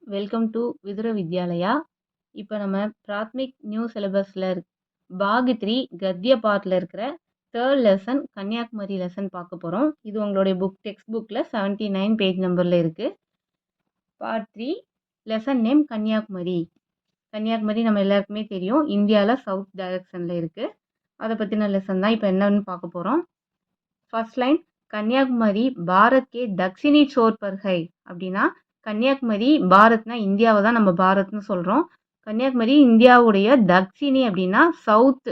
Welcome to Vidura Vidyalaya. இப்போ நம்ம Prathmik new சிலபஸில் பாக் 3 கத்ய பார்ட்டில் இருக்கிற தேர்ட் லெசன் கன்னியாகுமரி லெசன் பார்க்க போகிறோம். இது உங்களுடைய டெக்ஸ்ட் புக்கில் 79 பேஜ் நம்பரில் இருக்குது. Part 3 lesson name Kanyakumari. Kanyakumari நம்ம எல்லாருக்குமே தெரியும், இந்தியாவில் சவுத் டைரக்ஷனில் இருக்குது. அதை பற்றின லெசன் தான் இப்போ என்னன்னு பார்க்க போகிறோம். ஃபர்ஸ்ட் லைன், கன்னியாகுமரி பாரத் கே தக்ஷினி சோர் பர் ஹை. அப்படின்னா கன்னியாகுமரி, பாரத்னா இந்தியாவை தான் நம்ம பாரத்னு சொல்கிறோம். கன்னியாகுமரி இந்தியாவுடைய தக்ஷினி அப்படின்னா சவுத்,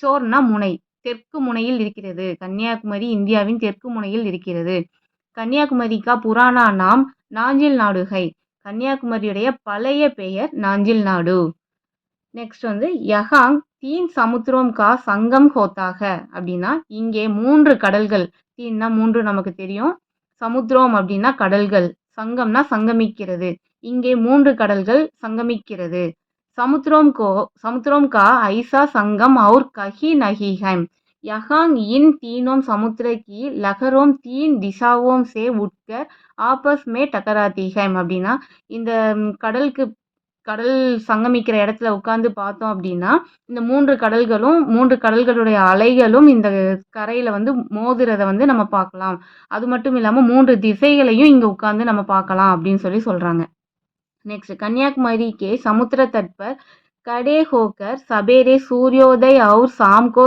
சோர்னா முனை, தெற்கு முனையில் இருக்கிறது. கன்னியாகுமரி இந்தியாவின் தெற்கு முனையில் இருக்கிறது. கன்னியாகுமரிக்கா புராணா நாம் நாஞ்சில் நாடு ஹை. கன்னியாகுமரியுடைய பழைய பெயர் நாஞ்சில் நாடு. நெக்ஸ்ட் வந்து யஹாங் தீன் சமுத்திரம் கா சங்கம் ஹோத்தாக. அப்படின்னா இங்கே 3 கடல்கள், தீன்னா 3 நமக்கு தெரியும், சமுத்திரம் அப்படின்னா கடல்கள், சங்கம்னா சங்கமிக்கிறது. இங்கே 3 கடல்கள் சங்கமிக்கிறது. சமுத்திரம் கா ஐசா சங்கம் और कहीं नहीं है. यहाँ इन तीनों समुद्र की लहरों 3 दिशाओं से उठकर आपस में टकराती है. அப்படின்னா இந்த கடல் சங்கமிக்கிற இடத்துல உட்காந்து பார்த்தோம் அப்படின்னா இந்த 3 கடல்களும் 3 கடல்களுடைய அலைகளும் இந்த கரையில வந்து மோதுறத வந்து நம்ம பார்க்கலாம். அது மட்டும் இல்லாம 3 திசைகளையும் இங்க உட்கார்ந்து நம்ம பார்க்கலாம் அப்படின்னு சொல்றாங்க. नेक्स्ट, कन्याकुमारी के समुद्र तट पर खड़े होकर सवेरे सूर्योदय और शाम को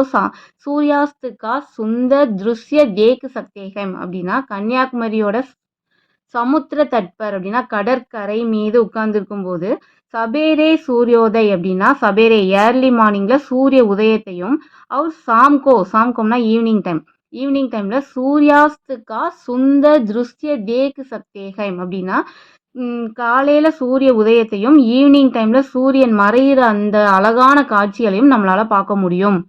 सूर्यास्त का सुंदर दृश्य देख सकते हैं. அப்படின்னா கன்னியாகுமரியோட சமுத்திர தட்பர் அப்படின்னா கடற்கரை மீது உட்கார்ந்துருக்கும் போது சபேரே சூரியோதய் அப்படின்னா சபேரே ஏர்லி மார்னிங்ல சூரிய உதயத்தையும், அவர் சாம்கோம்னா ஈவினிங் டைம்ல சூர்யாஸ்துக்கா சுந்தர் திருஷ்ய தேக் சக்தேகம். அப்படின்னா காலையில சூரிய உதயத்தையும் ஈவினிங் டைம்ல சூரியன் மறையிற அந்த அழகான காட்சிகளையும் நம்மளால பார்க்க முடியும்.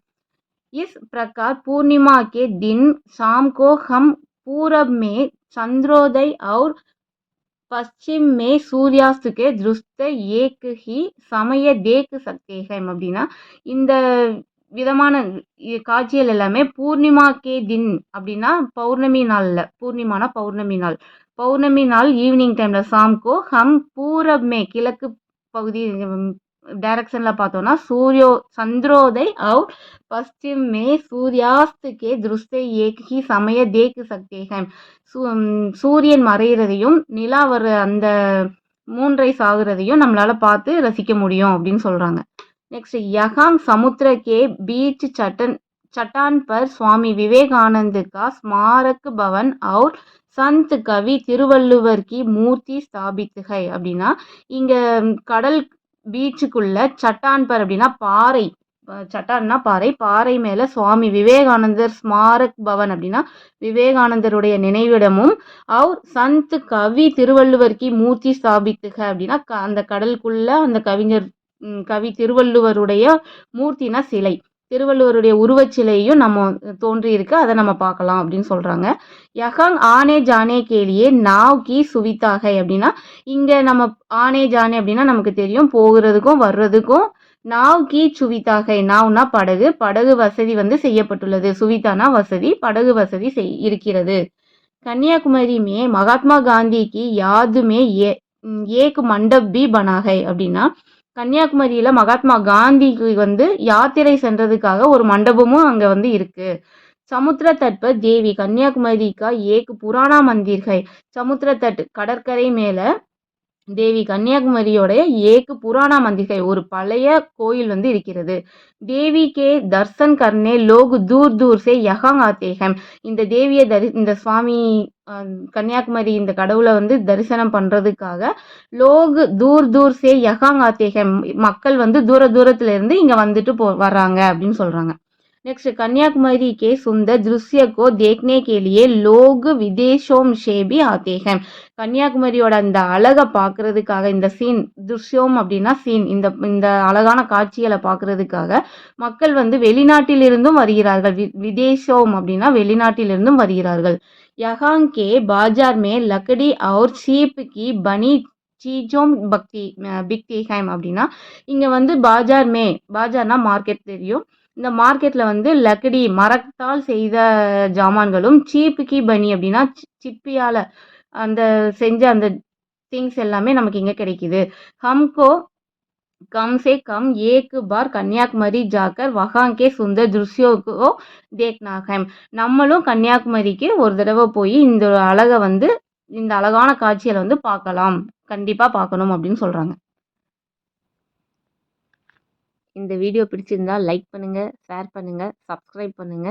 இஸ் பிரகார் பூர்ணிமா கே தின் शाम को हम पूरब में चंद्रोदय और पश्चिम में सूर्यास्त के दृश्य एक ही समय देख सकते हैं. அப்படின்னா இந்த விதமான காட்சிகள் எல்லாமே பூர்ணிமா கே தின் அப்படின்னா பௌர்ணமி நாள்ல, பூர்ணிமானா பௌர்ணமி நாள் ஈவினிங் டைம்ல சாம்கோ ஹம் பூரப் மே கிழக்கு பகுதி டைரக்ஷன்ல பார்த்தோம்னா சந்திரோதய் और पश्चिम में सूर्यास्त के दृश्य एक ही समय देख सकते हैं. சூரியன் மறைகிறதையும் நிலா வர அந்த மூன்றை சாகுறதையும் நம்மளால பார்த்து ரசிக்க முடியும் அப்படின்னு சொல்றாங்க. नेक्स्ट, यहां समुद्र के बीच चट्टान पर स्वामी विवेकानंद का स्मारक भवन और संत कवि திருவள்ளுவர் की मूर्ति स्थापित है. அப்படின்னா இங்க கடல் பீச்சுக்குள்ள சட்டான் பர் அப்படின்னா பாறை, சட்டான்னா பாறை மேல சுவாமி விவேகானந்தர் ஸ்மாரக் பவன் அப்படின்னா விவேகானந்தருடைய நினைவிடமும், அவர் சந்த் கவி திருவள்ளுவர் கி மூர்த்தி ஸ்தாபித்துக அப்படின்னா அந்த கடலுக்குள்ள அந்த கவி திருவள்ளுவருடைய மூர்த்தினா சிலை, திருவள்ளுவருடைய உருவச்சிலையும் நம்ம தோன்றி இருக்கு, அதை நம்ம பார்க்கலாம் அப்படின்னு சொல்றாங்க. யஹாங் ஆனே ஜானே கேலியே நாவ் கி சுவிதாகை. அப்படின்னா இங்க நம்ம ஆனே ஜானே அப்படின்னா நமக்கு தெரியும், போகிறதுக்கும் வர்றதுக்கும். நாவ் கி சுவிதாகை, நாவ்னா படகு வசதி வந்து செய்யப்பட்டுள்ளது, சுவிதானா வசதி, படகு வசதி இருக்கிறது. கன்னியாகுமரி மே மகாத்மா காந்தி கி யாத் மே ஏக் மண்டப் பி பனாகை. அப்படின்னா கன்னியாகுமரியில மகாத்மா காந்திக்கு வந்து யாத்திரை சென்றதுக்காக ஒரு மண்டபமும் அங்க வந்து இருக்கு. சமுத்திர தட் பர் தேவி கன்னியாகுமரி கா ஏக் புராணா மந்திர் ஹை. சமுத்திர தட் கடற்கரை மேல தேவி கன்னியாகுமரியோட ஏக்கு புராணா மந்திர், ஒரு பழைய கோயில் வந்து இருக்கிறது. தேவி கே தர்சன் கர்னே லோக் தூர் தூர் சே யஹாங் ஆத்தே ஹம். இந்த தேவியை இந்த சுவாமி கன்னியாகுமரி இந்த கடவுளை வந்து தரிசனம் பண்றதுக்காக லோக் தூர் தூர் சே யஹாங் ஆத்தே ஹம், மக்கள் வந்து தூரத்துல இருந்து இங்க வந்துட்டு வர்றாங்க அப்படின்னு சொல்றாங்க. नेक्स्ट, कन्याकुमारी के सुंदर दृश्य को देखने के लिए लोग विदेशों से भी आते हैं. கன்னியாகுமரியோட அந்த அழகை பார்க்கறதுக்காக, இந்த சீன் துஷ்யம் அப்படின்னா சீன், இந்த அழகான காட்சிகளை பார்க்கறதுக்காக மக்கள் வந்து வெளிநாட்டிலிருந்தும் வருகிறார்கள். விதேசம் அப்படின்னா வெளிநாட்டிலிருந்தும் வருகிறார்கள். யஹாங் கே பாஜார் மே லக்கடி और शीप की बनी चीजों बिकती है. அப்படின்னா இங்க வந்து பாஜார்னா மார்க்கெட் தெரியும், இந்த மார்க்கெட்ல வந்து லக்கடி மரத்தால் செய்த ஜாமான்களும், சீப்பு கி பனி அப்படின்னா சிப்பியால அந்த செஞ்ச அந்த திங்ஸ் எல்லாமே நமக்கு இங்கே கிடைக்குது. ஹம்கோ कम से कम एक बार கன்னியாகுமரி ஜாக்கர் வஹாं கே சுந்தர் துர்ஷ்யோं को देखना है. நம்மளும் கன்னியாகுமரிக்கு ஒரு தடவை போய் இந்த அழகை வந்து இந்த அழகான காட்சிகளை வந்து பார்க்கலாம், கண்டிப்பா பார்க்கணும் அப்படின்னு சொல்றாங்க. இந்த வீடியோ பிடிச்சிருந்தா லைக் பண்ணுங்க, ஷேர் பண்ணுங்க, சப்ஸ்கிரைப் பண்ணுங்க.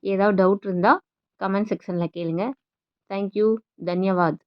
ஏதாவது டவுட் இருந்தால் கமெண்ட் செக்ஷனில் கேளுங்க. தேங்க்யூ, தன்யவாத்.